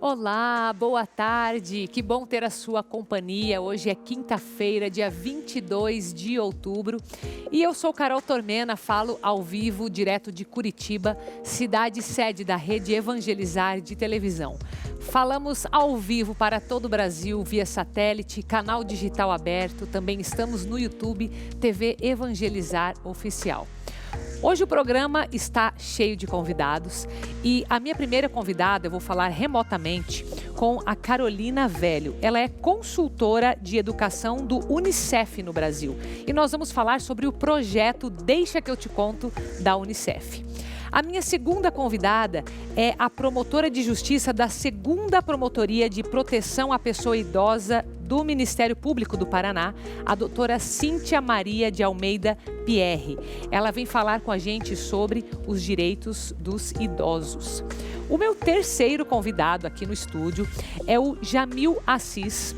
Olá, boa tarde. Que bom ter a sua companhia. Hoje é quinta-feira, dia 22 de outubro. E eu sou Carol Tormena, falo ao vivo, direto de Curitiba, cidade sede da Rede Evangelizar de televisão. Falamos ao vivo para todo o Brasil, via satélite, canal digital aberto. Também estamos no YouTube, TV Evangelizar Oficial. Hoje o programa está cheio de convidados e a minha primeira convidada eu vou falar remotamente com a Carolina Velho. Ela é consultora de educação do Unicef no Brasil e nós vamos falar sobre o projeto Deixa que eu te conto da Unicef. A minha segunda convidada é a promotora de justiça da 2ª Promotoria de Proteção à Pessoa Idosa do Ministério Público do Paraná, a doutora Cíntia Maria de Almeida Pierre. Ela vem falar com a gente sobre os direitos dos idosos. O meu terceiro convidado aqui no estúdio é o Jamil Assis.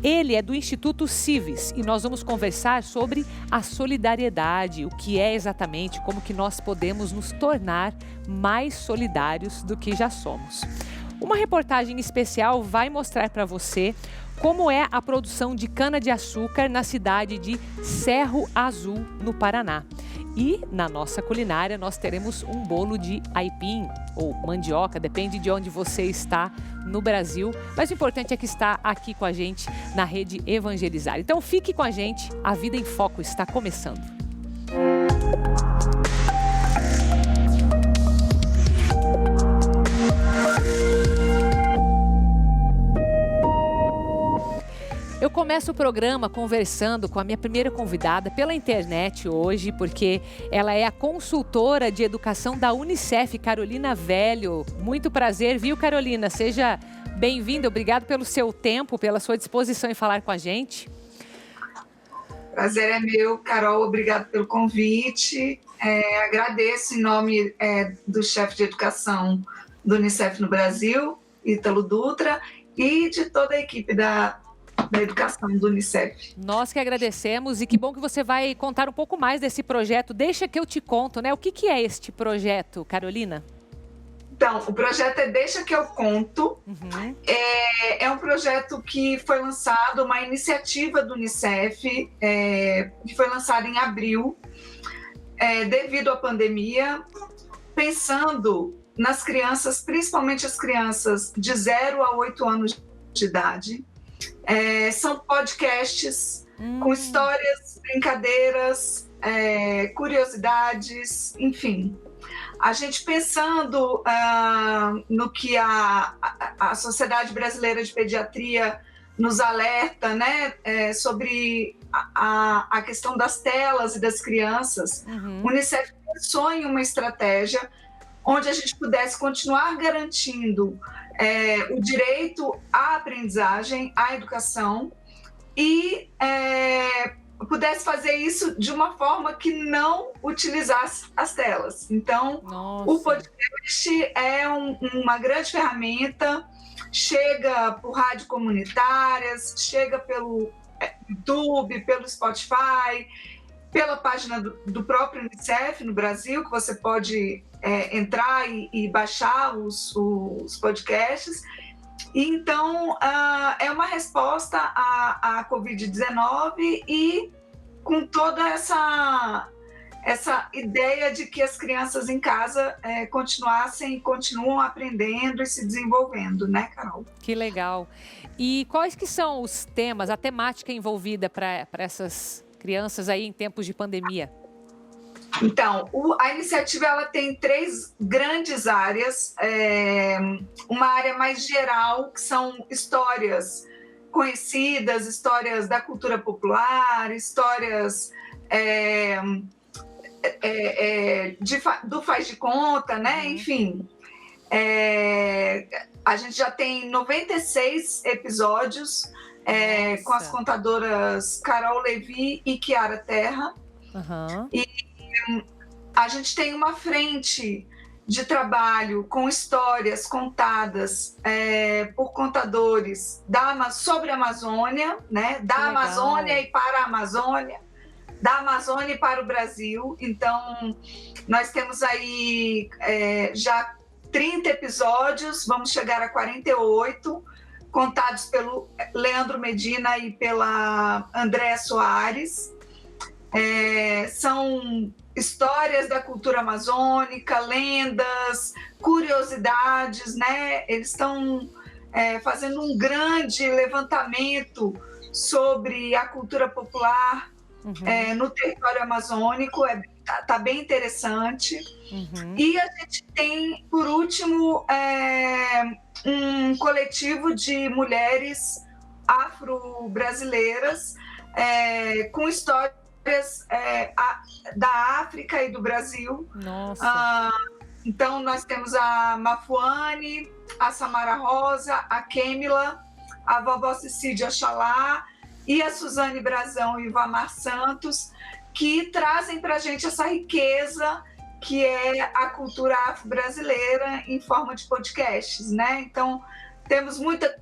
Ele é do Instituto Civis e nós vamos conversar sobre a solidariedade, o que é exatamente, como que nós podemos nos tornar mais solidários do que já somos. Uma reportagem especial vai mostrar para você como é a produção de cana-de-açúcar na cidade de Cerro Azul, no Paraná. E na nossa culinária nós teremos um bolo de aipim ou mandioca, depende de onde você está no Brasil. Mas o importante é que está aqui com a gente na Rede Evangelizar. Então fique com a gente, a Vida em Foco está começando. Eu começo o programa conversando com a minha primeira convidada pela internet hoje, porque ela é a consultora de educação da Unicef, Carolina Velho. Muito prazer, viu, Carolina? Seja bem-vinda, obrigado pelo seu tempo, pela sua disposição em falar com a gente. Prazer é meu, Carol, obrigado pelo convite. Agradeço em nome do chefe de educação do Unicef no Brasil, Ítalo Dutra, e de toda a equipe da educação do Unicef. Nós que agradecemos e que bom que você vai contar um pouco mais desse projeto. Deixa que eu te conto, né? O que é este projeto, Carolina? Então, o projeto é Deixa que eu conto. Uhum. É um projeto que foi lançado, uma iniciativa do Unicef, que foi lançada em abril, devido à pandemia, pensando nas crianças, principalmente as crianças de 0 a 8 anos de idade. São podcasts com histórias, brincadeiras, curiosidades, enfim. A gente pensando no que a Sociedade Brasileira de Pediatria nos alerta, né, sobre a questão das telas e das crianças. O Unicef pensou em uma estratégia onde a gente pudesse continuar garantindo o direito à aprendizagem, à educação e pudesse fazer isso de uma forma que não utilizasse as telas. Então, o podcast é uma grande ferramenta, chega por rádio comunitárias, chega pelo YouTube, pelo Spotify, pela página do próprio Unicef no Brasil, que você pode entrar e baixar os podcasts. Então, é uma resposta à Covid-19 e com toda essa ideia de que as crianças em casa continuam aprendendo e se desenvolvendo, né, Carol? Que legal. E quais que são os temas, a temática envolvida para essas crianças aí em tempos de pandemia? Então, a iniciativa ela tem 3 grandes áreas. Uma área mais geral, que são histórias conhecidas, histórias da cultura popular, histórias do faz de conta, né? Enfim. A gente já tem 96 episódios com as contadoras Carol Levi e Kiara Terra. E a gente tem uma frente de trabalho com histórias contadas por contadores sobre a Amazônia, né? Da Amazônia e para a Amazônia, da Amazônia e para o Brasil. Então, nós temos aí já 30 episódios, vamos chegar a 48, contados pelo Leandro Medina e pela Andréa Soares. São histórias da cultura amazônica, lendas, curiosidades, né? Eles estão fazendo um grande levantamento sobre a cultura popular no território amazônico. Está bem interessante. E a gente tem, por último, um coletivo de mulheres afro-brasileiras com histórias da África e do Brasil. Nossa. Então, nós temos a Mafuane, a Samara Rosa, a Kêmila, a vovó Cecília Oxalá e a Suzane Brazão e o Ivamar Santos, que trazem para a gente essa riqueza que é a cultura afro-brasileira em forma de podcasts, né? Então, temos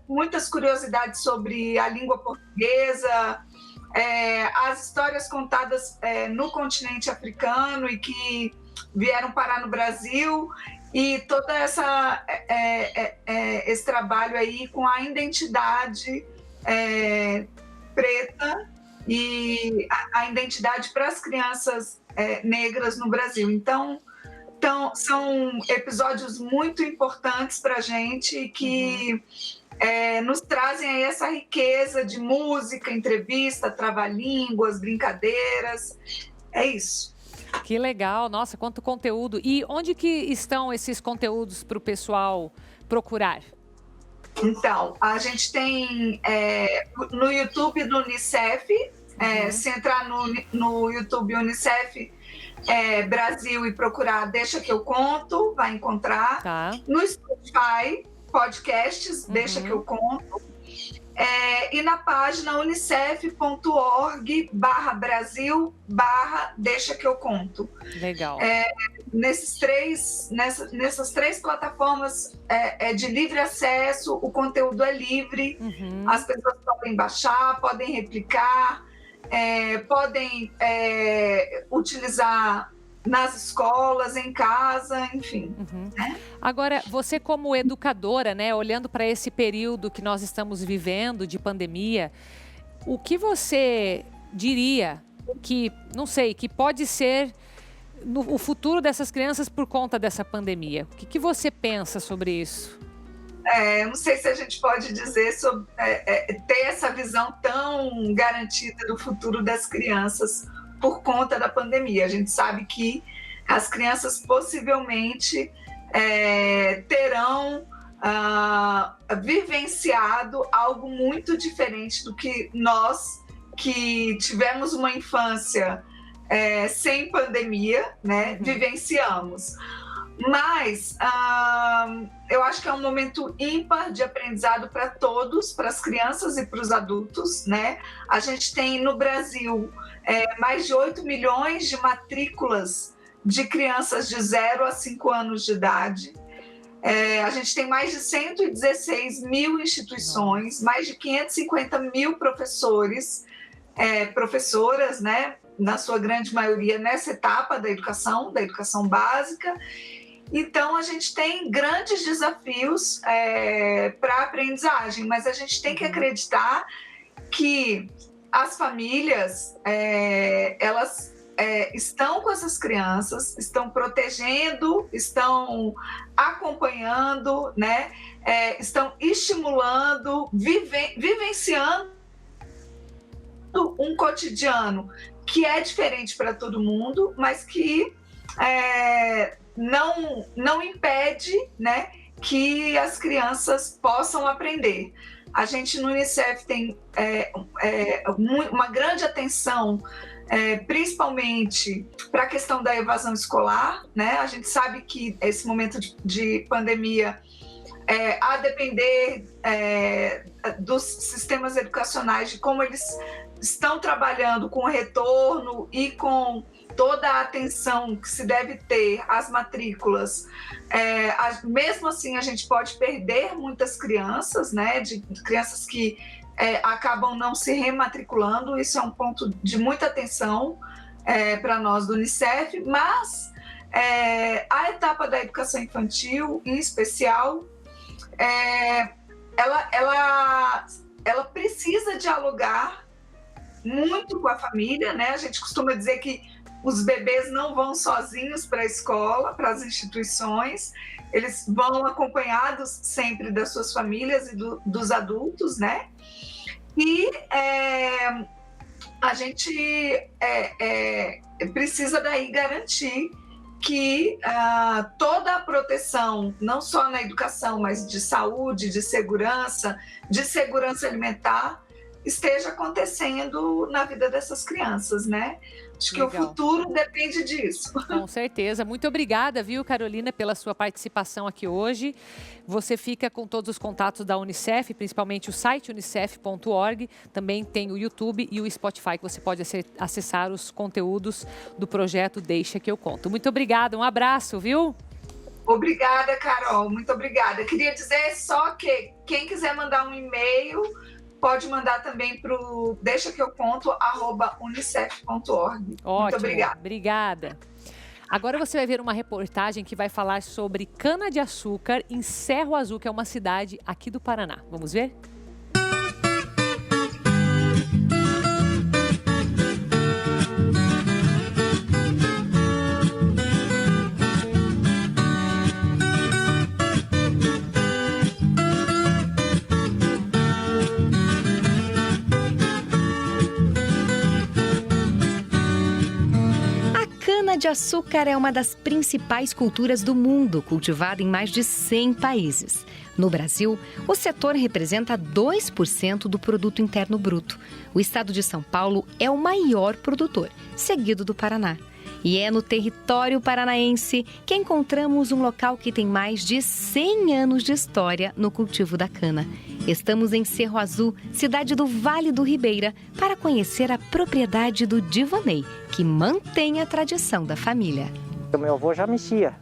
muitas curiosidades sobre a língua portuguesa, as histórias contadas no continente africano e que vieram parar no Brasil, e toda esse trabalho aí com a identidade preta e a identidade para as crianças negras no Brasil. Então, são episódios muito importantes para a gente que nos trazem aí essa riqueza de música, entrevista, trava-línguas, brincadeiras. É isso. Que legal, nossa, quanto conteúdo. E onde que estão esses conteúdos para o pessoal procurar? Então, a gente tem no YouTube do Unicef, se entrar no YouTube Unicef Brasil e procurar Deixa Que Eu Conto, vai encontrar. Tá. No Spotify, podcasts, Deixa Que Eu Conto. E na página unicef.org/Brasil/Deixa Que Eu Conto. Legal. Nessas três plataformas de livre acesso, o conteúdo é livre, as pessoas podem baixar, podem replicar, podem utilizar nas escolas, em casa, enfim. Agora, você como educadora, né, olhando para esse período que nós estamos vivendo de pandemia, o que você diria que, não sei, que pode ser o futuro dessas crianças por conta dessa pandemia? O que você pensa sobre isso? Eu não sei se a gente pode dizer sobre ter essa visão tão garantida do futuro das crianças por conta da pandemia. A gente sabe que as crianças possivelmente terão vivenciado algo muito diferente do que nós, que tivemos uma infância sem pandemia, né, vivenciamos. Mas eu acho que é um momento ímpar de aprendizado para todos, para as crianças e para os adultos, né? A gente tem no Brasil mais de 8 milhões de matrículas de crianças de 0 a 5 anos de idade. A gente tem mais de 116 mil instituições, mais de 550 mil professores, professoras, né? Na sua grande maioria nessa etapa da educação básica. Então, a gente tem grandes desafios para a aprendizagem, mas a gente tem que acreditar que as famílias, elas estão com essas crianças, estão protegendo, estão acompanhando, né? Estão estimulando, vivenciando um cotidiano que é diferente para todo mundo, mas que não impede, né, que as crianças possam aprender. A gente no Unicef tem uma grande atenção, principalmente para a questão da evasão escolar, né? A gente sabe que esse momento de pandemia, a depender dos sistemas educacionais, de como eles estão trabalhando com o retorno e com toda a atenção que se deve ter às matrículas, mesmo assim a gente pode perder muitas crianças, né, de crianças que acabam não se rematriculando. Isso é um ponto de muita atenção para nós do Unicef, mas A etapa da educação infantil, em especial, ela precisa dialogar muito com a família, né? A gente costuma dizer que os bebês não vão sozinhos para a escola, para as instituições, eles vão acompanhados sempre das suas famílias e dos adultos, né? E a gente precisa daí garantir que toda a proteção, não só na educação, mas de saúde, de segurança alimentar, esteja acontecendo na vida dessas crianças, né? Acho que Legal. O futuro depende disso. Com certeza. Muito obrigada, viu, Carolina, pela sua participação aqui hoje. Você fica com todos os contatos da Unicef, principalmente o site unicef.org. Também tem o YouTube e o Spotify, que você pode acessar os conteúdos do projeto Deixa que eu conto. Muito obrigada, um abraço, viu? Obrigada, Carol, muito obrigada. Queria dizer só que quem quiser mandar um e-mail, pode mandar também para o deixaqueuconto@unicef.org. Ótimo, muito obrigada. Obrigada. Agora você vai ver uma reportagem que vai falar sobre cana-de-açúcar em Cerro Azul, que é uma cidade aqui do Paraná. Vamos ver? Cana-de-açúcar é uma das principais culturas do mundo, cultivada em mais de 100 países. No Brasil, o setor representa 2% do produto interno bruto. O estado de São Paulo é o maior produtor, seguido do Paraná. E é no território paranaense que encontramos um local que tem mais de 100 anos de história no cultivo da cana. Estamos em Cerro Azul, cidade do Vale do Ribeira, para conhecer a propriedade do Divanei, que mantém a tradição da família. O meu avô já mexia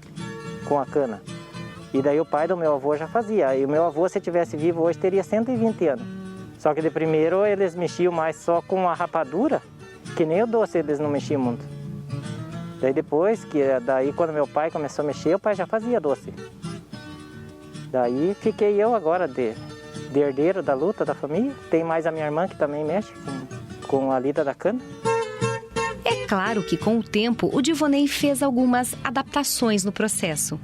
com a cana. E daí o pai do meu avô já fazia. E o meu avô, se tivesse vivo hoje, teria 120 anos. Só que de primeiro eles mexiam mais só com a rapadura, que nem o doce eles não mexiam muito. Daí depois, quando meu pai começou a mexer, o pai já fazia doce. Daí fiquei eu agora de herdeiro da luta da família. Tem mais a minha irmã que também mexe com a lida da cana. É claro que com o tempo o Divanei fez algumas adaptações no processo.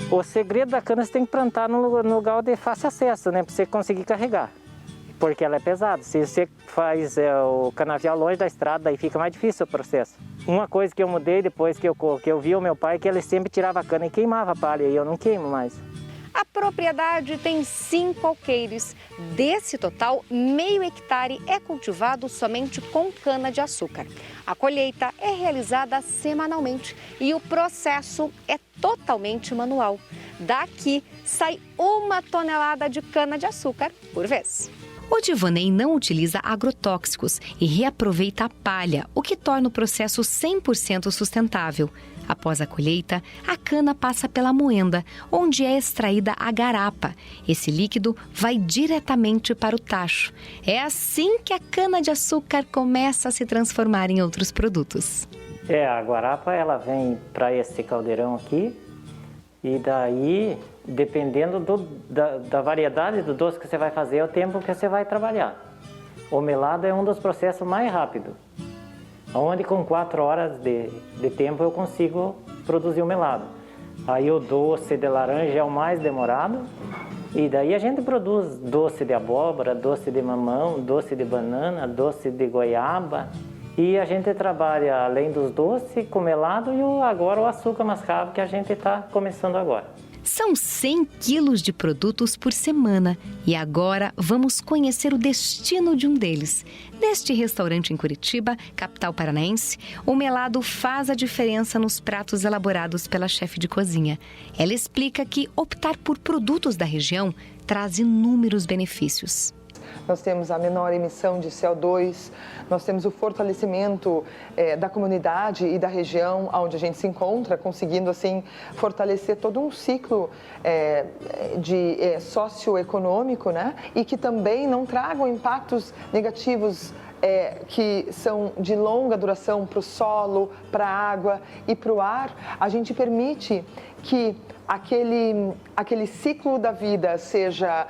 O segredo da cana você tem que plantar no lugar de fácil acesso, né? Para você conseguir carregar. Porque ela é pesada. Se você faz o canavial longe da estrada, daí fica mais difícil o processo. Uma coisa que eu mudei depois que eu vi o meu pai, é que ele sempre tirava a cana e queimava a palha, e eu não queimo mais. A propriedade tem 5 alqueires. Desse total, meio hectare é cultivado somente com cana-de-açúcar. A colheita é realizada semanalmente e o processo é totalmente manual. Daqui sai 1 tonelada de cana-de-açúcar por vez. O Divanei não utiliza agrotóxicos e reaproveita a palha, o que torna o processo 100% sustentável. Após a colheita, a cana passa pela moenda, onde é extraída a garapa. Esse líquido vai diretamente para o tacho. É assim que a cana-de-açúcar começa a se transformar em outros produtos. A garapa ela vem para esse caldeirão aqui e daí, dependendo da variedade do doce que você vai fazer, é o tempo que você vai trabalhar. O melado é um dos processos mais rápidos. Onde com 4 horas de tempo eu consigo produzir o melado. Aí o doce de laranja é o mais demorado. E daí a gente produz doce de abóbora, doce de mamão, doce de banana, doce de goiaba. E a gente trabalha, além dos doces, com melado e agora o açúcar mascavo que a gente está começando agora. São 100 quilos de produtos por semana e agora vamos conhecer o destino de um deles. Neste restaurante em Curitiba, capital paranaense, o melado faz a diferença nos pratos elaborados pela chefe de cozinha. Ela explica que optar por produtos da região traz inúmeros benefícios. Nós temos a menor emissão de CO2, nós temos o fortalecimento da comunidade e da região onde a gente se encontra, conseguindo assim fortalecer todo um ciclo socioeconômico, né? E que também não tragam impactos negativos que são de longa duração para o solo, para a água e para o ar, a gente permite que aquele ciclo da vida seja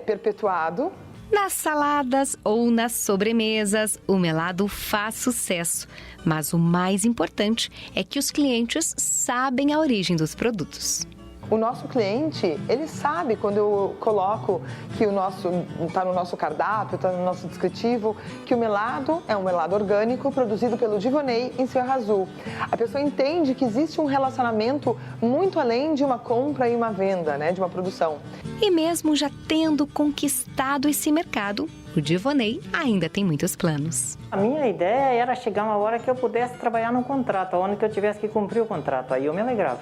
perpetuado. Nas saladas ou nas sobremesas, o melado faz sucesso. Mas o mais importante é que os clientes sabem a origem dos produtos. O nosso cliente, ele sabe quando eu coloco que está no nosso cardápio, está no nosso descritivo, que o melado é um melado orgânico produzido pelo Divonei em Serra Azul. A pessoa entende que existe um relacionamento muito além de uma compra e uma venda, né, de uma produção. E mesmo já tendo conquistado esse mercado, o Divonei ainda tem muitos planos. A minha ideia era chegar uma hora que eu pudesse trabalhar num contrato, onde que eu tivesse que cumprir o contrato, aí eu me alegrava.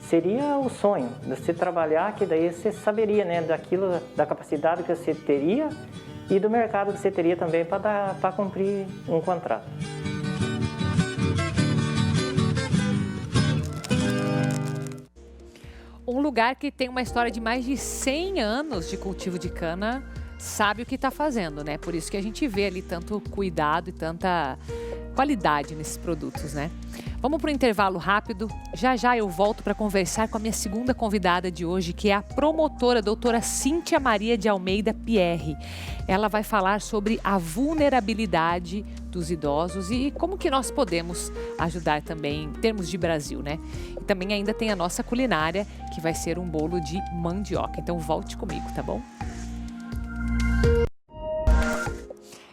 Seria o sonho de você trabalhar, que daí você saberia, né, daquilo, da capacidade que você teria e do mercado que você teria também para cumprir um contrato. Um lugar que tem uma história de mais de 100 anos de cultivo de cana sabe o que está fazendo, né? Por isso que a gente vê ali tanto cuidado e tanta qualidade nesses produtos, né? Vamos para um intervalo rápido. Já já eu volto para conversar com a minha segunda convidada de hoje, que é a promotora doutora Cíntia Maria de Almeida Pierre. Ela vai falar sobre a vulnerabilidade dos idosos e como que nós podemos ajudar também em termos de Brasil, né? E também ainda tem a nossa culinária, que vai ser um bolo de mandioca. Então volte comigo, tá bom?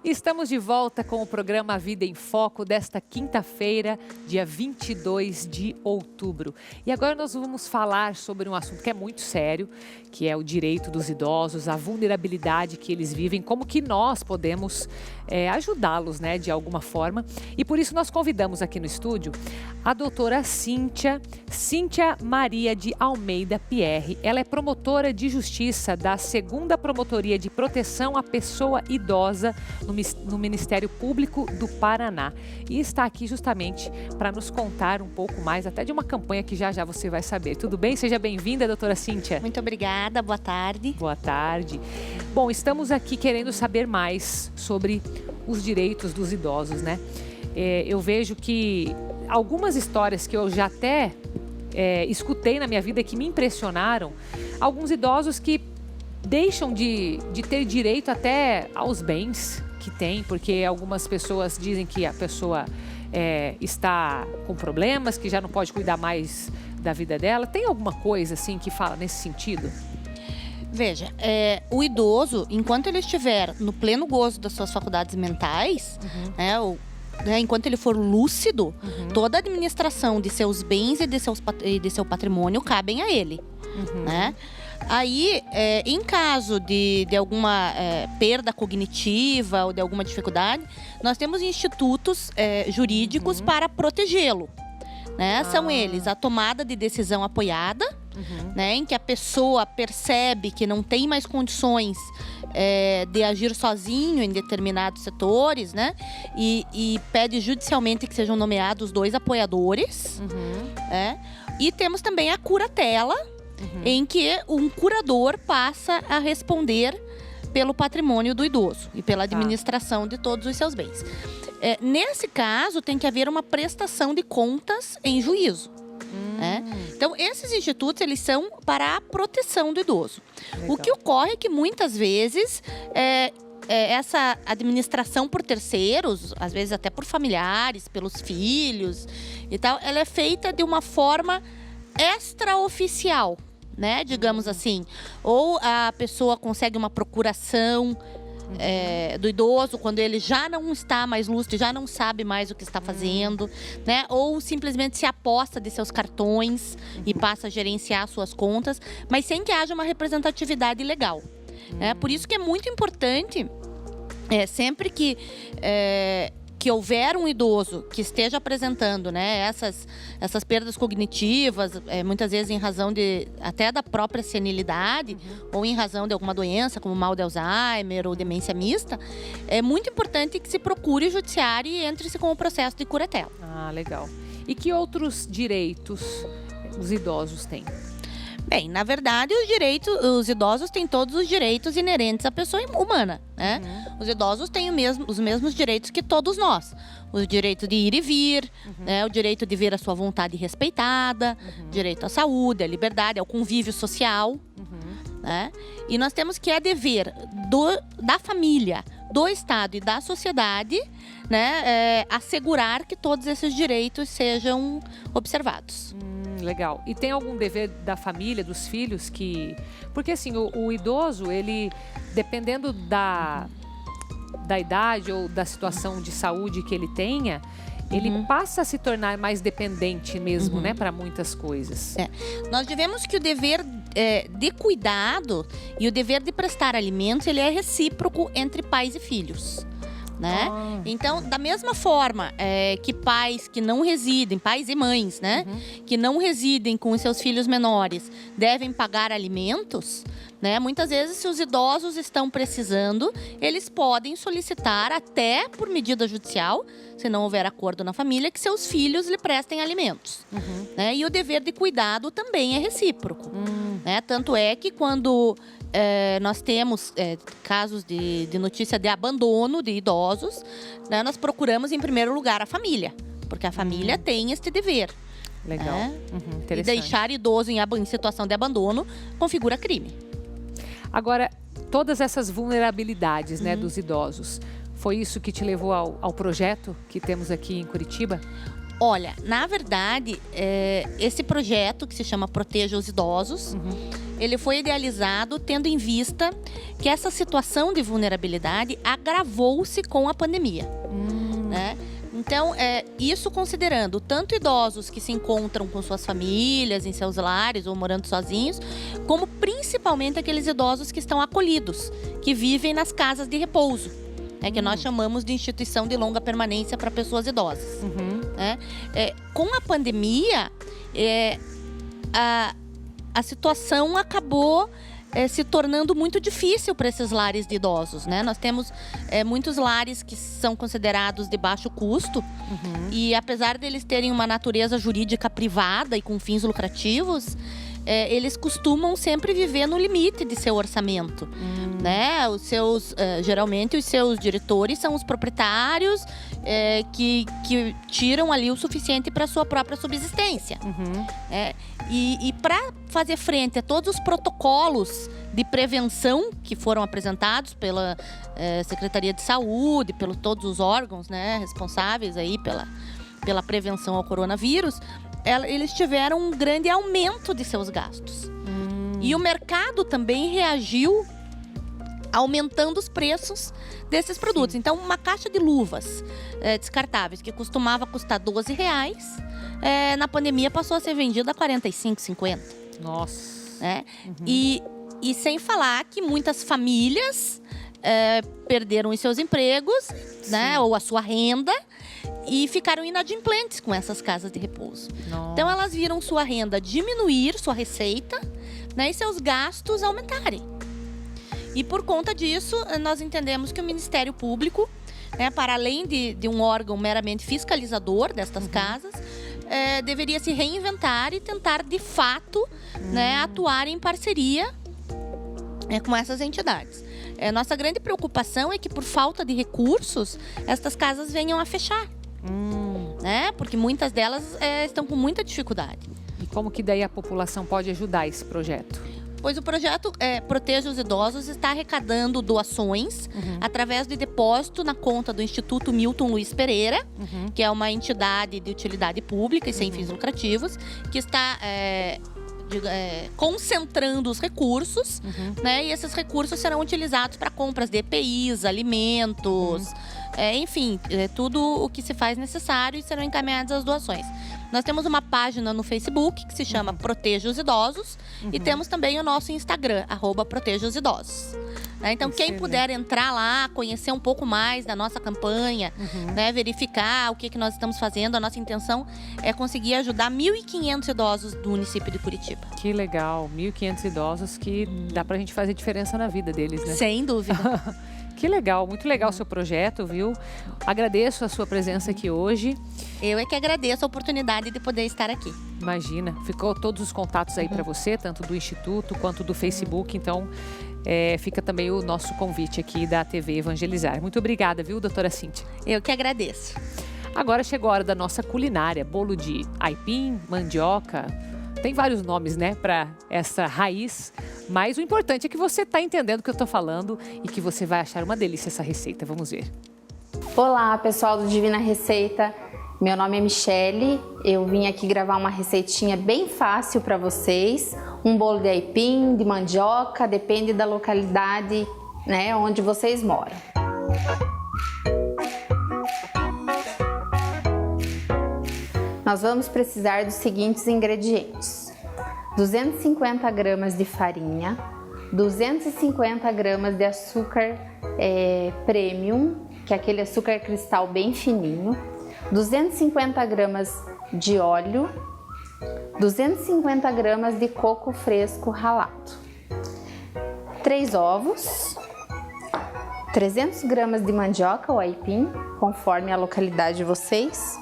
Estamos de volta com o programa Vida em Foco desta quinta-feira, dia 22 de outubro. E agora nós vamos falar sobre um assunto que é muito sério, que é o direito dos idosos, a vulnerabilidade que eles vivem, como que nós podemos ajudá-los, né, de alguma forma. E por isso nós convidamos aqui no estúdio a doutora Cíntia Maria de Almeida Pierre. Ela é promotora de justiça da 2ª Promotoria de Proteção à Pessoa Idosa no Ministério Público do Paraná. E está aqui justamente para nos contar um pouco mais, até de uma campanha que já já você vai saber. Tudo bem? Seja bem-vinda, doutora Cíntia. Muito obrigada, boa tarde. Boa tarde. Bom, estamos aqui querendo saber mais sobre os direitos dos idosos, né? Eu vejo que algumas histórias que eu já até escutei na minha vida que me impressionaram, alguns idosos que deixam de ter direito até aos bens que tem, porque algumas pessoas dizem que a pessoa está com problemas, que já não pode cuidar mais da vida dela. Tem alguma coisa assim que fala nesse sentido? Veja, o idoso, enquanto ele estiver no pleno gozo das suas faculdades mentais, enquanto ele for lúcido, toda a administração de seus bens e de seu patrimônio cabem a ele, né? Aí, em caso de alguma perda cognitiva ou de alguma dificuldade, nós temos institutos jurídicos para protegê-lo. Né? São eles a tomada de decisão apoiada, né, em que a pessoa percebe que não tem mais condições de agir sozinho em determinados setores, né, e pede judicialmente que sejam nomeados 2 apoiadores. E temos também a curatela, em que um curador passa a responder pelo patrimônio do idoso e pela administração de todos os seus bens. Nesse caso, tem que haver uma prestação de contas em juízo. Então, esses institutos, eles são para a proteção do idoso. Legal. O que ocorre é que, muitas vezes, essa administração por terceiros, às vezes até por familiares, pelos filhos e tal, ela é feita de uma forma extraoficial, né? Digamos assim. Ou a pessoa consegue uma procuração do idoso, quando ele já não está mais lúcido, já não sabe mais o que está fazendo, né? Ou simplesmente se aposta de seus cartões e passa a gerenciar suas contas, mas sem que haja uma representatividade legal. Por isso que é muito importante, sempre que houver um idoso que esteja apresentando, né, essas perdas cognitivas, muitas vezes em razão até da própria senilidade, ou em razão de alguma doença, como mal de Alzheimer ou demência mista, é muito importante que se procure o judiciário e entre-se com o processo de curatela. Ah, legal. E que outros direitos os idosos têm? Bem, na verdade, os idosos têm todos os direitos inerentes à pessoa humana, né? Os idosos têm os mesmos direitos que todos nós. O direito de ir e vir, né? O direito de ver a sua vontade respeitada, direito à saúde, à liberdade, ao convívio social, né? E nós temos que dever da família, do Estado e da sociedade, né? Assegurar que todos esses direitos sejam observados. Legal. E tem algum dever da família, dos filhos que... Porque assim, o idoso, ele, dependendo da idade ou da situação de saúde que ele tenha, ele passa a se tornar mais dependente mesmo, né? Para muitas coisas. Nós devemos que o dever de cuidado e o dever de prestar alimentos, ele é recíproco entre pais e filhos. Né? Então, da mesma forma que pais que não residem, pais e mães, né? Que não residem com os seus filhos menores, devem pagar alimentos, né? Muitas vezes, se os idosos estão precisando, eles podem solicitar até por medida judicial, se não houver acordo na família, que seus filhos lhe prestem alimentos. Né? E o dever de cuidado também é recíproco. Né? Tanto é que quando nós temos casos de notícia de abandono de idosos, né, nós procuramos em primeiro lugar a família, porque a família tem este dever. Legal. E deixar idoso em situação de abandono configura crime. Agora, todas essas vulnerabilidades, né, dos idosos, foi isso que te levou ao projeto que temos aqui em Curitiba? Olha, na verdade, esse projeto que se chama Proteja os Idosos, ele foi idealizado tendo em vista que essa situação de vulnerabilidade agravou-se com a pandemia. Né? Então, isso considerando tanto idosos que se encontram com suas famílias, em seus lares ou morando sozinhos, como principalmente aqueles idosos que estão acolhidos, que vivem nas casas de repouso, que nós chamamos de instituição de longa permanência para pessoas idosas. Né? Com a pandemia, a situação acabou se tornando muito difícil para esses lares de idosos, né? Nós temos muitos lares que são considerados de baixo custo e apesar deles terem uma natureza jurídica privada e com fins lucrativos, eles costumam sempre viver no limite de seu orçamento, né? Geralmente os seus diretores são os proprietários que tiram ali o suficiente para sua própria subsistência. E para fazer frente a todos os protocolos de prevenção que foram apresentados pela Secretaria de Saúde, pelos todos os órgãos, né, responsáveis aí pela prevenção ao coronavírus, eles tiveram um grande aumento de seus gastos. E o mercado também reagiu aumentando os preços desses produtos. Então, uma caixa de luvas descartáveis que costumava custar R$12, na pandemia passou a ser vendida a R$45, R$50. Nossa. E sem falar que muitas famílias perderam os seus empregos, né, ou a sua renda, e ficaram inadimplentes com essas casas de repouso. Nossa. Então, elas viram sua renda diminuir, sua receita, né, e seus gastos aumentarem. E por conta disso, nós entendemos que o Ministério Público, né, para além de um órgão meramente fiscalizador destas casas, deveria se reinventar e tentar, de fato, né, atuar em parceria com essas entidades. Nossa grande preocupação é que, por falta de recursos, estas casas venham a fechar. Né? Porque muitas delas estão com muita dificuldade. E como que daí a população pode ajudar esse projeto? Pois o projeto Proteja os Idosos está arrecadando doações através de depósito na conta do Instituto Milton Luiz Pereira, que é uma entidade de utilidade pública e sem fins lucrativos, que está concentrando os recursos, né? E esses recursos serão utilizados para compras de EPIs, alimentos, enfim, tudo o que se faz necessário e serão encaminhadas as doações. Nós temos uma página no Facebook que se chama Proteja os Idosos e temos também o nosso Instagram, @protejaosidosos. Então, quem puder entrar lá, conhecer um pouco mais da nossa campanha, né, verificar o que nós estamos fazendo, a nossa intenção é conseguir ajudar 1.500 idosos do município de Curitiba. Que legal, 1.500 idosos que dá pra gente fazer diferença na vida deles, né? Sem dúvida. Que legal, muito legal o seu projeto, viu? Agradeço a sua presença aqui hoje. Eu é que agradeço a oportunidade de poder estar aqui. Imagina, ficou todos os contatos aí para você, tanto do Instituto quanto do Facebook, então fica também o nosso convite aqui da TV Evangelizar. Muito obrigada, viu, doutora Cíntia? Eu que agradeço. Agora chegou a hora da nossa culinária, bolo de aipim, mandioca, tem vários nomes, né, para essa raiz, mas o importante é que você está entendendo o que eu estou falando e que você vai achar uma delícia essa receita. Vamos ver. Olá, pessoal do Divina Receita. Meu nome é Michele. Eu vim aqui gravar uma receitinha bem fácil para vocês. Um bolo de aipim, de mandioca, depende da localidade, né, onde vocês moram. Nós vamos precisar dos seguintes ingredientes: 250 gramas de farinha, 250 gramas de açúcar premium, que é aquele açúcar cristal bem fininho, 250 gramas de óleo, 250 gramas de coco fresco ralado, 3 ovos, 300 gramas de mandioca ou aipim, conforme a localidade de vocês,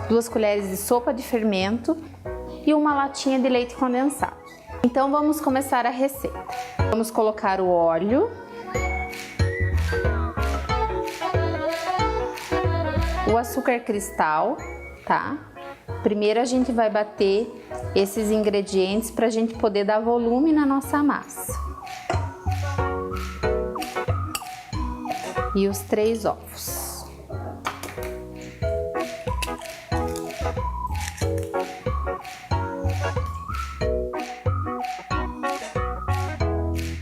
2 colheres de sopa de fermento e uma latinha de leite condensado. Então vamos começar a receita. Vamos colocar o óleo, o açúcar cristal, tá? Primeiro a gente vai bater esses ingredientes para a gente poder dar volume na nossa massa. E os 3 ovos.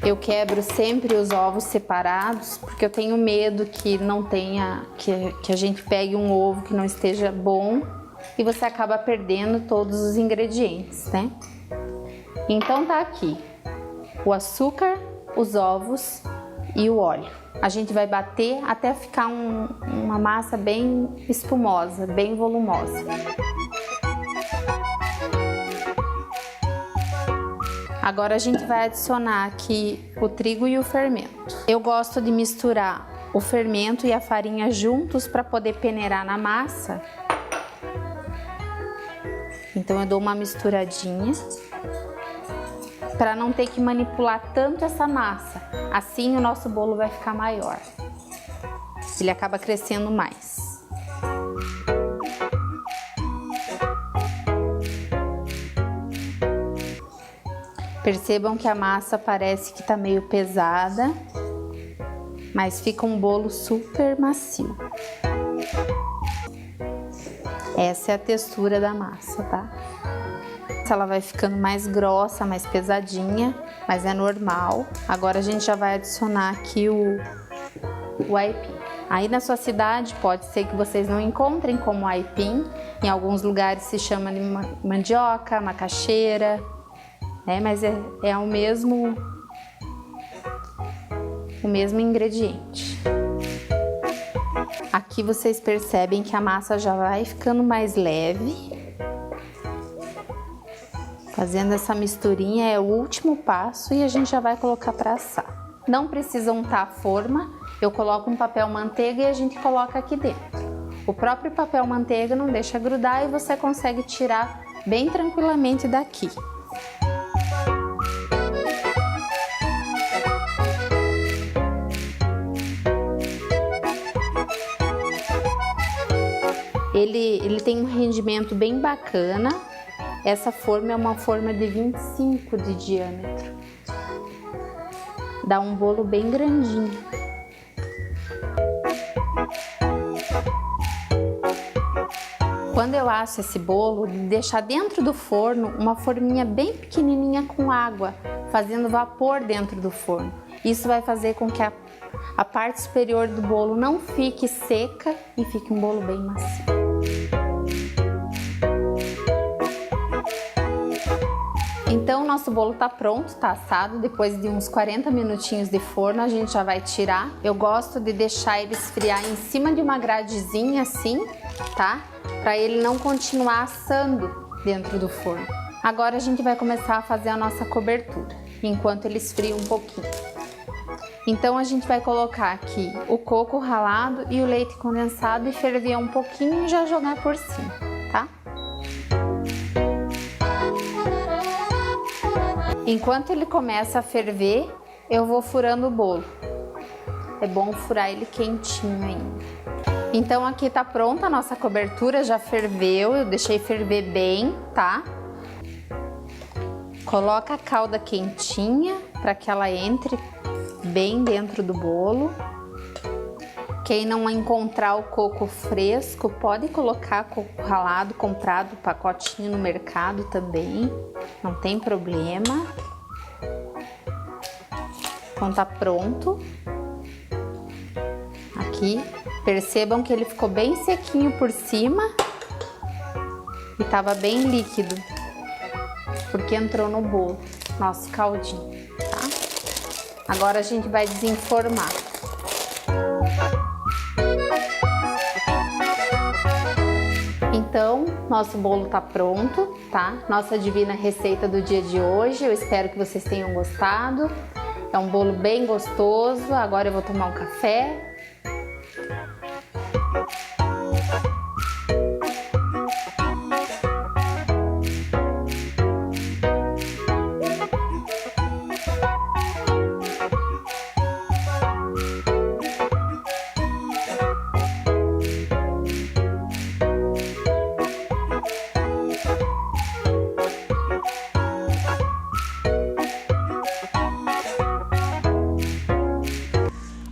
Eu quebro sempre os ovos separados, porque eu tenho medo que não tenha, que a gente pegue um ovo que não esteja bom e você acaba perdendo todos os ingredientes, né? Então tá aqui o açúcar, os ovos e o óleo. A gente vai bater até ficar uma massa bem espumosa, bem volumosa. Agora a gente vai adicionar aqui o trigo e o fermento. Eu gosto de misturar o fermento e a farinha juntos para poder peneirar na massa. Então eu dou uma misturadinha para não ter que manipular tanto essa massa. Assim o nosso bolo vai ficar maior. Ele acaba crescendo mais. Percebam que a massa parece que tá meio pesada, mas fica um bolo super macio. Essa é a textura da massa, tá? Ela vai ficando mais grossa, mais pesadinha, mas é normal. Agora a gente já vai adicionar aqui o aipim. Aí na sua cidade pode ser que vocês não encontrem como aipim. Em alguns lugares se chama de mandioca, macaxeira, né? Mas é o mesmo ingrediente. Aqui vocês percebem que a massa já vai ficando mais leve. Fazendo essa misturinha é o último passo e a gente já vai colocar para assar. Não precisa untar a forma, eu coloco um papel manteiga e a gente coloca aqui dentro. O próprio papel manteiga não deixa grudar e você consegue tirar bem tranquilamente daqui. Ele tem um rendimento bem bacana. Essa forma é uma forma de 25 de diâmetro. Dá um bolo bem grandinho. Quando eu asso esse bolo, deixar dentro do forno uma forminha bem pequenininha com água, fazendo vapor dentro do forno. Isso vai fazer com que a parte superior do bolo não fique seca e fique um bolo bem macio. Então, o nosso bolo tá pronto, tá assado. Depois de uns 40 minutinhos de forno, a gente já vai tirar. Eu gosto de deixar ele esfriar em cima de uma gradezinha assim, tá? Para ele não continuar assando dentro do forno. Agora a gente vai começar a fazer a nossa cobertura, enquanto ele esfria um pouquinho. Então a gente vai colocar aqui o coco ralado e o leite condensado e ferver um pouquinho e já jogar por cima, tá? Enquanto ele começa a ferver, eu vou furando o bolo. É bom furar ele quentinho ainda. Então aqui tá pronta a nossa cobertura, já ferveu, eu deixei ferver bem, tá? Coloca a calda quentinha para que ela entre bem dentro do bolo. Quem não encontrar o coco fresco, pode colocar coco ralado, comprado, pacotinho no mercado também, não tem problema. Então tá pronto. Aqui, percebam que ele ficou bem sequinho por cima e tava bem líquido, porque entrou no bolo, nosso caldinho, tá? Agora a gente vai desenformar. Então, nosso bolo tá pronto, tá? Nossa divina receita do dia de hoje, eu espero que vocês tenham gostado. É um bolo bem gostoso, agora eu vou tomar um café.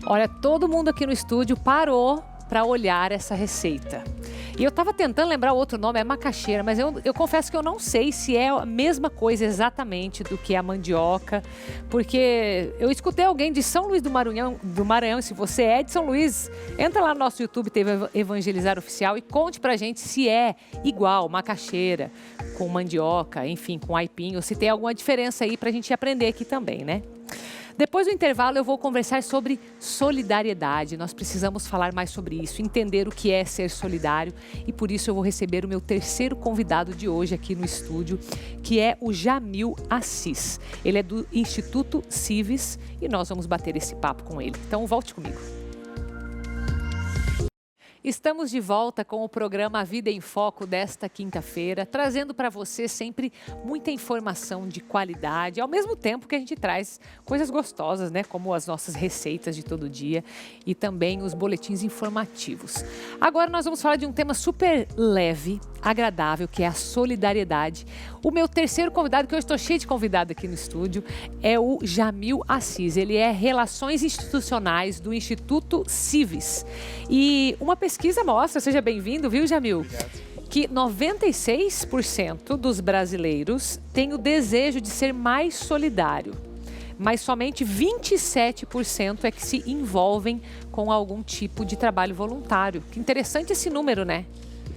Olha, todo mundo aqui no estúdio parou para olhar essa receita. E eu estava tentando lembrar o outro nome, é macaxeira, mas eu confesso que eu não sei se é a mesma coisa exatamente do que a mandioca, porque eu escutei alguém de São Luís do Maranhão, e se você é de São Luís, entra lá no nosso YouTube, TV Evangelizar Oficial, e conte pra gente se é igual macaxeira com mandioca, enfim, com aipim, ou se tem alguma diferença aí pra gente aprender aqui também, né? Depois do intervalo eu vou conversar sobre solidariedade. Nós precisamos falar mais sobre isso, entender o que é ser solidário, e por isso eu vou receber o meu terceiro convidado de hoje aqui no estúdio, que é o Jamil Assis. Ele é do Instituto Civis e nós vamos bater esse papo com ele. Então volte comigo. Estamos de volta com o programa Vida em Foco desta quinta-feira, trazendo para você sempre muita informação de qualidade, ao mesmo tempo que a gente traz coisas gostosas, né? Como as nossas receitas de todo dia e também os boletins informativos. Agora nós vamos falar de um tema super leve, agradável, que é a solidariedade. O meu terceiro convidado, que eu estou cheio de convidado aqui no estúdio, é o Jamil Assis. Ele é Relações Institucionais do Instituto Civis. E uma pesquisa mostra, seja bem-vindo, viu, Jamil? Obrigado. Que 96% dos brasileiros têm o desejo de ser mais solidário, mas somente 27% é que se envolvem com algum tipo de trabalho voluntário. Que interessante esse número, né?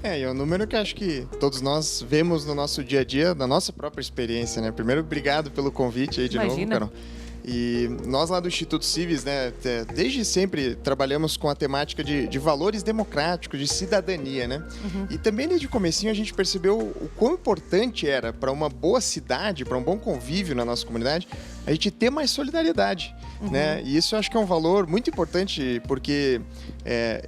É um número que acho que todos nós vemos no nosso dia a dia, na nossa própria experiência, né? Primeiro, obrigado pelo convite aí de novo, Carol. E nós lá do Instituto Civis, né, desde sempre trabalhamos com a temática de valores democráticos, de cidadania, né? E também desde o comecinho a gente percebeu o quão importante era para uma boa cidade, para um bom convívio na nossa comunidade, a gente ter mais solidariedade, né? E isso eu acho que é um valor muito importante, porque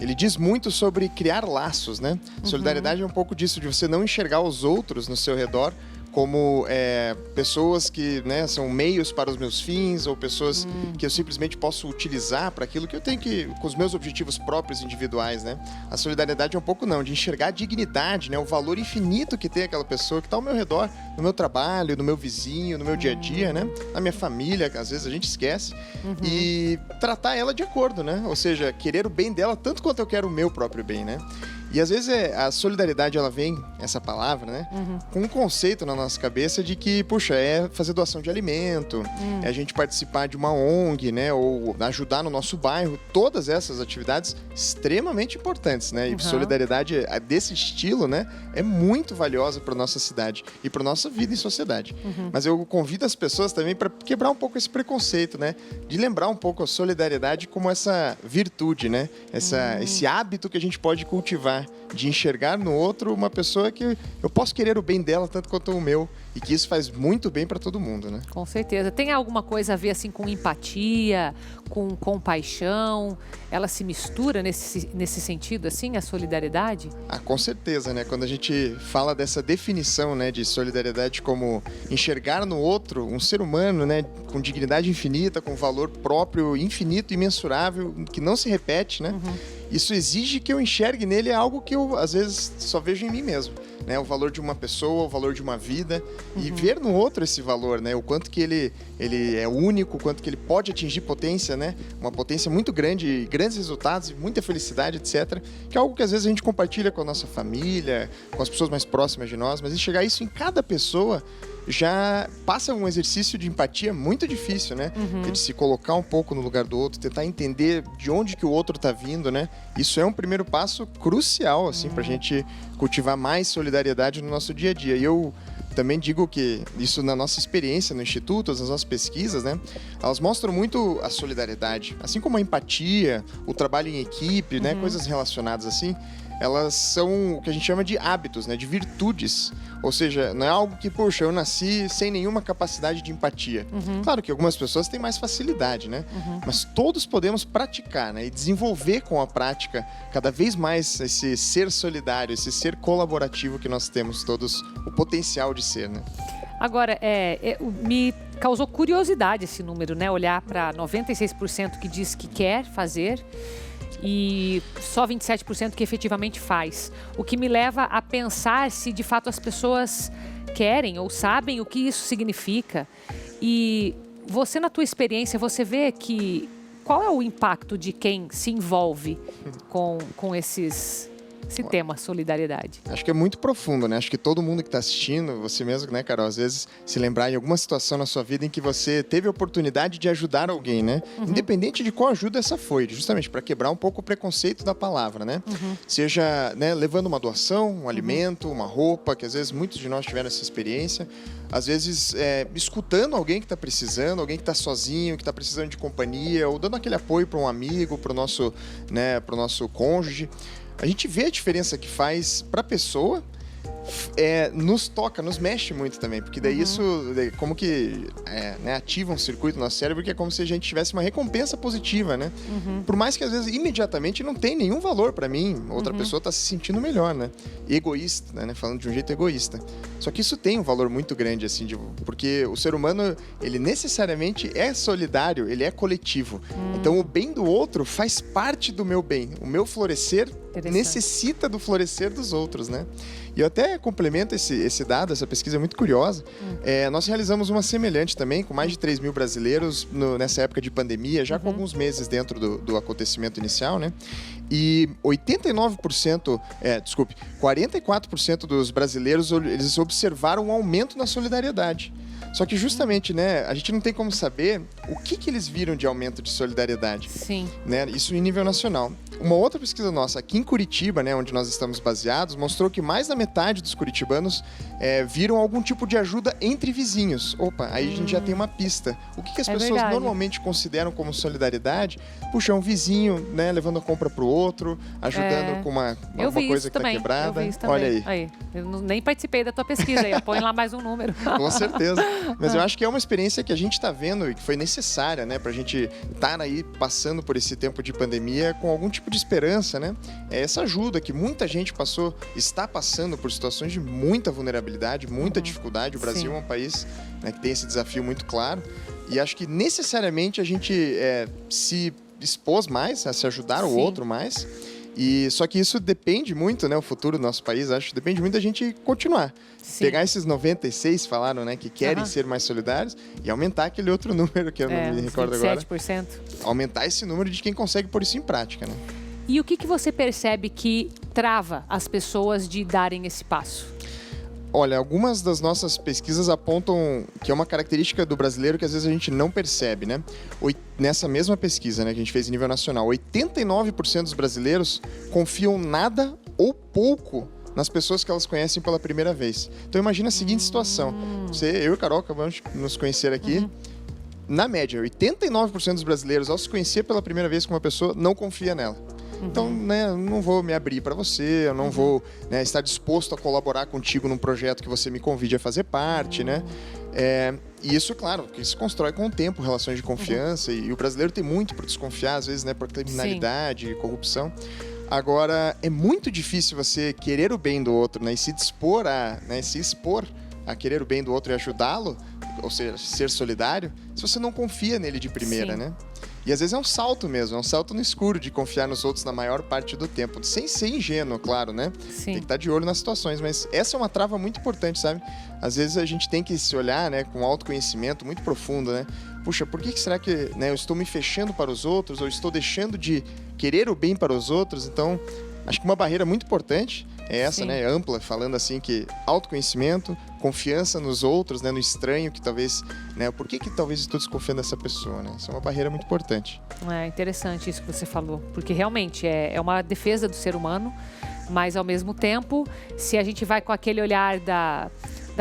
ele diz muito sobre criar laços, né? Solidariedade é um pouco disso, de você não enxergar os outros no seu redor como pessoas que, né, são meios para os meus fins, ou pessoas que eu simplesmente posso utilizar para aquilo que eu tenho que, com os meus objetivos próprios individuais, né? A solidariedade é um pouco de enxergar a dignidade, né, o valor infinito que tem aquela pessoa que está ao meu redor, no meu trabalho, no meu vizinho, no meu dia a dia, né? Na minha família, que às vezes a gente esquece, e tratar ela de acordo, né? Ou seja, querer o bem dela tanto quanto eu quero o meu próprio bem, né? E às vezes a solidariedade, ela vem, essa palavra, né? Com um conceito na nossa cabeça de que, puxa, é fazer doação de alimento, é a gente participar de uma ONG, né? Ou ajudar no nosso bairro. Todas essas atividades extremamente importantes, né? E solidariedade desse estilo, né? É muito valiosa para nossa cidade e para nossa vida em sociedade. Mas eu convido as pessoas também para quebrar um pouco esse preconceito, né? De lembrar um pouco a solidariedade como essa virtude, né? Esse hábito que a gente pode cultivar de enxergar no outro uma pessoa que eu posso querer o bem dela tanto quanto o meu, e que isso faz muito bem para todo mundo, né? Com certeza. Tem alguma coisa a ver assim com empatia, com compaixão? Ela se mistura nesse sentido, assim, a solidariedade? Ah, com certeza, né? Quando a gente fala dessa definição, né, de solidariedade como enxergar no outro um ser humano, né, com dignidade infinita, com valor próprio infinito, imensurável, que não se repete, né? Isso exige que eu enxergue nele algo que eu, às vezes, só vejo em mim mesmo, né? O valor de uma pessoa, o valor de uma vida, e ver no outro esse valor, né? O quanto que ele é único, o quanto que ele pode atingir potência, né? Uma potência muito grande, grandes resultados, muita felicidade, etc. Que é algo que, às vezes, a gente compartilha com a nossa família, com as pessoas mais próximas de nós, mas enxergar isso em cada pessoa já passa um exercício de empatia muito difícil, né? De se colocar um pouco no lugar do outro, tentar entender de onde que o outro está vindo, né? Isso é um primeiro passo crucial, assim, para a gente cultivar mais solidariedade no nosso dia a dia. E eu também digo que isso, na nossa experiência no Instituto, nas nossas pesquisas, né? Elas mostram muito a solidariedade, assim como a empatia, o trabalho em equipe, né? Coisas relacionadas assim. Elas são o que a gente chama de hábitos, né? De virtudes. Ou seja, não é algo que, poxa, eu nasci sem nenhuma capacidade de empatia. Claro que algumas pessoas têm mais facilidade, né? Mas todos podemos praticar, né? E desenvolver com a prática cada vez mais esse ser solidário, esse ser colaborativo que nós temos todos o potencial de ser, né? Agora, me causou curiosidade esse número, né? Olhar para 96% que diz que quer fazer e só 27% que efetivamente faz. O que me leva a pensar se de fato as pessoas querem ou sabem o que isso significa. E você, na tua experiência, você vê que qual é o impacto de quem se envolve com esse tema, solidariedade? Acho que é muito profundo, né? Acho que todo mundo que está assistindo, você mesmo, né, Carol, às vezes se lembrar em alguma situação na sua vida em que você teve a oportunidade de ajudar alguém, né? Independente de qual ajuda essa foi, justamente para quebrar um pouco o preconceito da palavra, né? Seja, né, levando uma doação, um alimento, uma roupa, que às vezes muitos de nós tiveram essa experiência. Às vezes, escutando alguém que está precisando, alguém que está sozinho, que está precisando de companhia, ou dando aquele apoio para um amigo, para o nosso, né, para o nosso cônjuge. A gente vê a diferença que faz para a pessoa, nos toca, nos mexe muito também, porque daí isso como que né, ativa um circuito no nosso cérebro, que é como se a gente tivesse uma recompensa positiva, né? Por mais que às vezes imediatamente não tem nenhum valor para mim, outra pessoa está se sentindo melhor, né? Egoísta, né? Falando de um jeito egoísta. Só que isso tem um valor muito grande, assim, porque o ser humano, ele necessariamente é solidário, ele é coletivo. Então o bem do outro faz parte do meu bem. O meu florescer necessita do florescer dos outros, né? E eu até complemento esse dado, essa pesquisa é muito curiosa. Nós realizamos uma semelhante também, com mais de 3 mil brasileiros nessa época de pandemia, já com alguns meses dentro do acontecimento inicial, né? E 44% dos brasileiros, eles observaram um aumento na solidariedade. Só que justamente, né, a gente não tem como saber o que eles viram de aumento de solidariedade. Sim. Né, isso em nível nacional. Uma outra pesquisa nossa aqui em Curitiba, né, onde nós estamos baseados, mostrou que mais da metade dos curitibanos viram algum tipo de ajuda entre vizinhos. Opa, aí a gente já tem uma pista. O que as pessoas normalmente consideram como solidariedade? Puxa, um vizinho, né, levando a compra pro outro, ajudando com uma coisa que tá quebrada. Eu vi isso também. Olha aí. Eu nem participei da tua pesquisa aí, põe lá mais um número. Com certeza. Mas eu acho que é uma experiência que a gente está vendo e que foi necessária, né, para a gente estar aí passando por esse tempo de pandemia com algum tipo de esperança, né? É essa ajuda que muita gente está passando por situações de muita vulnerabilidade, muita dificuldade. O Brasil é um país, né, que tem esse desafio muito claro. E acho que necessariamente a gente se expôs mais, a se ajudar o outro mais. E só que isso depende muito, né? O futuro do nosso país, acho que depende muito da gente continuar. Pegar esses 96, falaram, né? Que querem ser mais solidários e aumentar aquele outro número que eu não me recordo 27%. Agora. Aumentar esse número de quem consegue pôr isso em prática, né? E o que você percebe que trava as pessoas de darem esse passo? Olha, algumas das nossas pesquisas apontam que é uma característica do brasileiro que às vezes a gente não percebe, né? Nessa mesma pesquisa, né, que a gente fez em nível nacional, 89% dos brasileiros confiam nada ou pouco nas pessoas que elas conhecem pela primeira vez. Então imagina a seguinte situação. Eu e a Carol acabamos de nos conhecer aqui. Na média, 89% dos brasileiros, ao se conhecer pela primeira vez com uma pessoa, não confia nela. Então, né, eu não vou me abrir para você, eu não vou, né, estar disposto a colaborar contigo num projeto que você me convide a fazer parte, né? E isso, claro, que se constrói com o tempo, relações de confiança, e o brasileiro tem muito por desconfiar, às vezes, né, por criminalidade, corrupção. Agora, é muito difícil você querer o bem do outro, né, e se dispor a, né, se expor a querer o bem do outro e ajudá-lo, ou seja, ser solidário, se você não confia nele de primeira, né? E às vezes é um salto mesmo, é um salto no escuro de confiar nos outros na maior parte do tempo, sem ser ingênuo, claro, né? Sim. Tem que estar de olho nas situações, mas essa é uma trava muito importante, sabe? Às vezes a gente tem que se olhar, né, com autoconhecimento muito profundo, né? Puxa, por que será que, né, eu estou me fechando para os outros, ou estou deixando de querer o bem para os outros? Então, acho que uma barreira muito importante é essa, né, ampla, falando assim que autoconhecimento, confiança nos outros, né, no estranho, que talvez, né, por que talvez estou desconfiando dessa pessoa, né? Isso é uma barreira muito importante. É interessante isso que você falou, porque realmente é uma defesa do ser humano, mas ao mesmo tempo, se a gente vai com aquele olhar da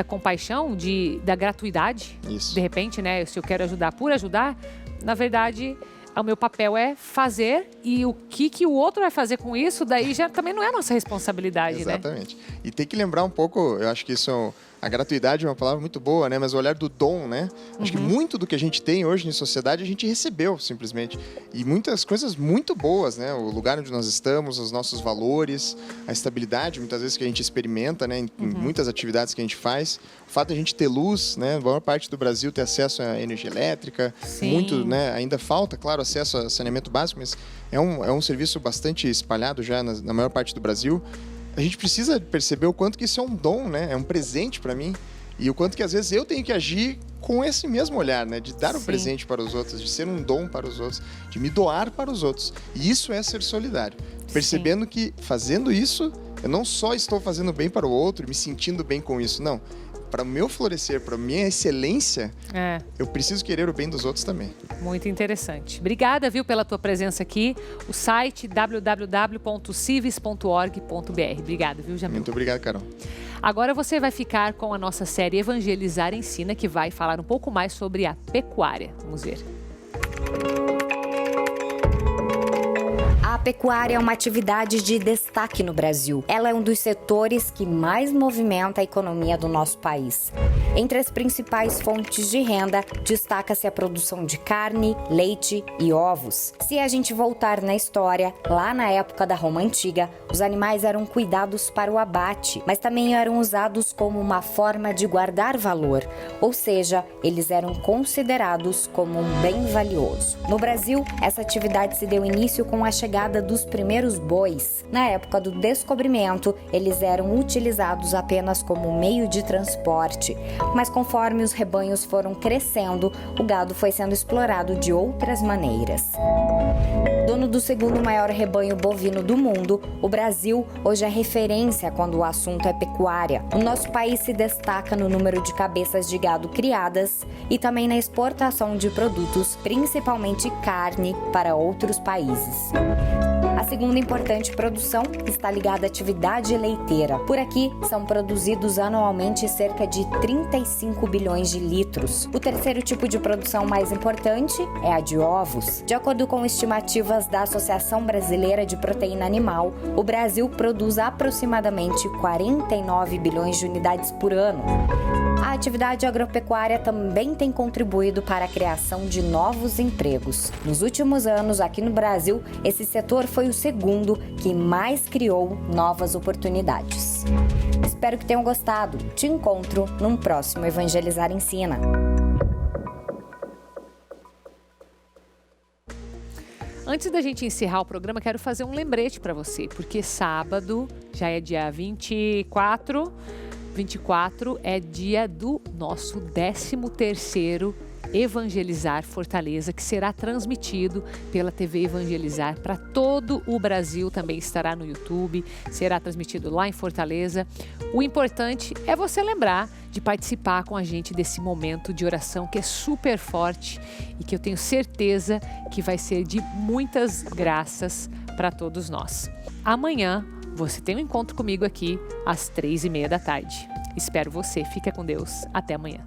compaixão, da gratuidade, de repente, né, se eu quero ajudar por ajudar, na verdade, o meu papel é fazer, e o que o outro vai fazer com isso, daí já também não é nossa responsabilidade, Exatamente. E tem que lembrar um pouco, eu acho que isso, a gratuidade é uma palavra muito boa, né? Mas o olhar do dom, né? Acho que muito do que a gente tem hoje em sociedade, a gente recebeu, simplesmente. E muitas coisas muito boas, né? O lugar onde nós estamos, os nossos valores, a estabilidade, muitas vezes, que a gente experimenta, né? Em muitas atividades que a gente faz. O fato de a gente ter luz, né? A maior parte do Brasil ter acesso à energia elétrica. Muito, né? Ainda falta, claro, acesso a saneamento básico, mas é um serviço bastante espalhado já na maior parte do Brasil. A gente precisa perceber o quanto que isso é um dom, né? É um presente para mim. E o quanto que às vezes eu tenho que agir com esse mesmo olhar, né? De dar um presente para os outros, de ser um dom para os outros, de me doar para os outros. E isso é ser solidário. Percebendo que fazendo isso, eu não só estou fazendo bem para o outro, me sentindo bem com isso, não. Para o meu florescer, para a minha excelência, eu preciso querer o bem dos outros também. Muito interessante. Obrigada, viu, pela tua presença aqui. O site www.civis.org.br. Obrigada, viu, Jamil? Muito obrigado, Carol. Agora você vai ficar com a nossa série Evangelizar Ensina, que vai falar um pouco mais sobre a pecuária. Vamos ver. A pecuária é uma atividade de destaque no Brasil. Ela é um dos setores que mais movimenta a economia do nosso país. Entre as principais fontes de renda, destaca-se a produção de carne, leite e ovos. Se a gente voltar na história, lá na época da Roma Antiga, os animais eram cuidados para o abate, mas também eram usados como uma forma de guardar valor, ou seja, eles eram considerados como um bem valioso. No Brasil, essa atividade se deu início com a chegada dos primeiros bois. Na época do descobrimento, eles eram utilizados apenas como meio de transporte, mas conforme os rebanhos foram crescendo, o gado foi sendo explorado de outras maneiras. Dono do segundo maior rebanho bovino do mundo, o Brasil hoje é referência quando o assunto é pecuária. O nosso país se destaca no número de cabeças de gado criadas e também na exportação de produtos, principalmente carne, para outros países. A segunda importante produção está ligada à atividade leiteira. Por aqui, são produzidos anualmente cerca de 35 bilhões de litros. O terceiro tipo de produção mais importante é a de ovos. De acordo com estimativas da Associação Brasileira de Proteína Animal, o Brasil produz aproximadamente 49 bilhões de unidades por ano. A atividade agropecuária também tem contribuído para a criação de novos empregos. Nos últimos anos, aqui no Brasil, esse setor foi o segundo que mais criou novas oportunidades. Espero que tenham gostado. Te encontro num próximo Evangelizar Ensina. Antes da gente encerrar o programa, quero fazer um lembrete para você, porque sábado, já é dia 24 é dia do nosso 13º Evangelizar Fortaleza, que será transmitido pela TV Evangelizar para todo o Brasil, também estará no YouTube, será transmitido lá em Fortaleza. O importante é você lembrar de participar com a gente desse momento de oração que é super forte e que eu tenho certeza que vai ser de muitas graças para todos nós. Amanhã você tem um encontro comigo aqui às 3h30 da tarde. Espero você. Fica com Deus. Até amanhã.